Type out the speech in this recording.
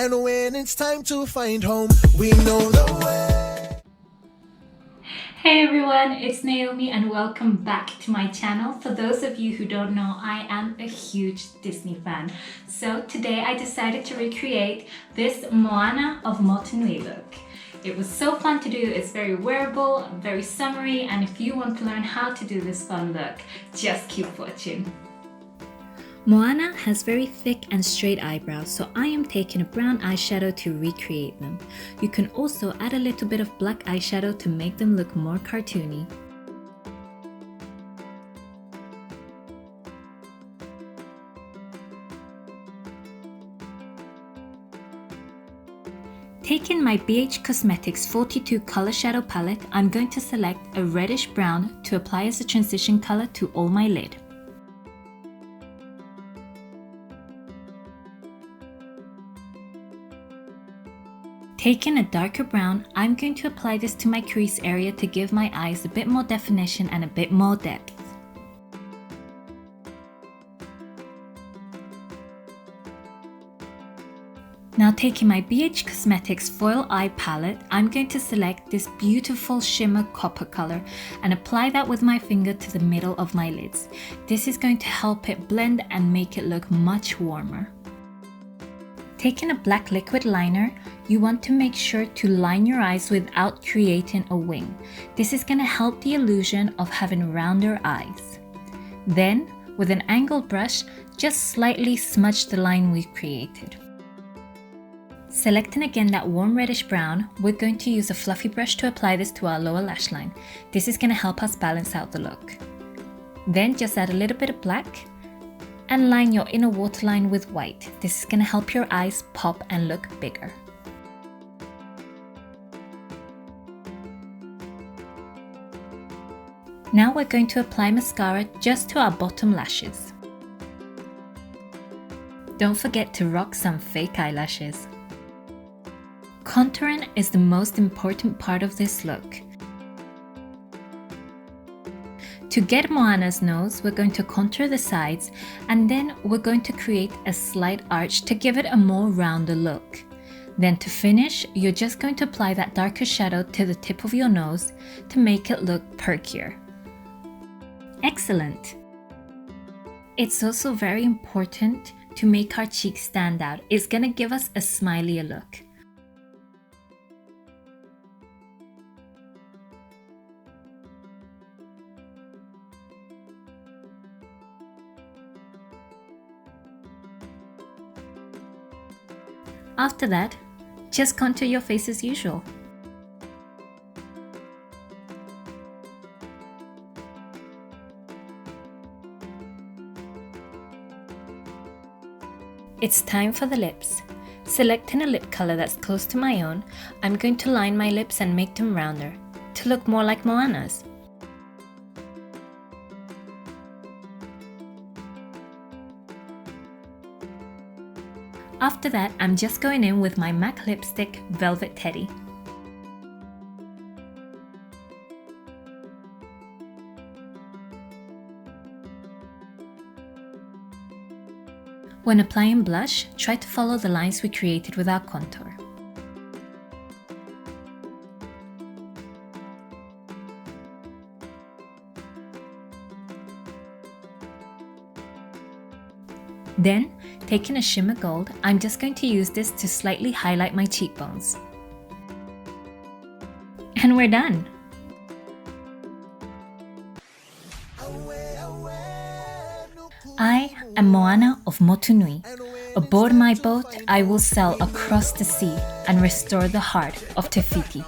And when it's time to find home, we know the way. Hey everyone, it's Naomi and welcome back to my channel. For those of you who don't know, I am a huge Disney fan. So today I decided to recreate this Moana of Motunui look. It was so fun to do. It's very wearable, very summery, and if you want to learn how to do this fun look, just keep watching. Moana has very thick and straight eyebrows, so I am taking a brown eyeshadow to recreate them. You can also add a little bit of black eyeshadow to make them look more cartoony. Taking my BH Cosmetics 42 color shadow palette, I'm going to select a reddish brown to apply as a transition color to all my lid. Taking a darker brown, I'm going to apply this to my crease area to give my eyes a bit more definition and a bit more depth. Now taking my BH Cosmetics Foil Eye Palette, I'm going to select this beautiful shimmer copper color and apply that with my finger to the middle of my lids. This is going to help it blend and make it look much warmer. Taking a black liquid liner, you want to make sure to line your eyes without creating a wing. This is going to help the illusion of having rounder eyes. Then, with an angled brush, just slightly smudge the line we've created. Selecting again that warm reddish brown, we're going to use a fluffy brush to apply this to our lower lash line. This is going to help us balance out the look. Then just add a little bit of black and line your inner waterline with white. This is going to help your eyes pop and look bigger. Now we're going to apply mascara just to our bottom lashes. Don't forget to rock some fake eyelashes. Contouring is the most important part of this look. To get Moana's nose, we're going to contour the sides and then we're going to create a slight arch to give it a more rounder look. Then to finish, you're just going to apply that darker shadow to the tip of your nose to make it look perkier. Excellent! It's also very important to make our cheeks stand out. It's going to give us a smilier look. After that, just contour your face as usual. It's time for the lips. Selecting a lip color that's close to my own, I'm going to line my lips and make them rounder to look more like Moana's. After that, I'm just going in with my MAC lipstick, Velvet Teddy. When applying blush, try to follow the lines we created with our contour. Then, taking a shimmer gold, I'm just going to use this to slightly highlight my cheekbones. And we're done! I am Moana of Motunui. Aboard my boat, I will sail across the sea and restore the heart of Te Fiti.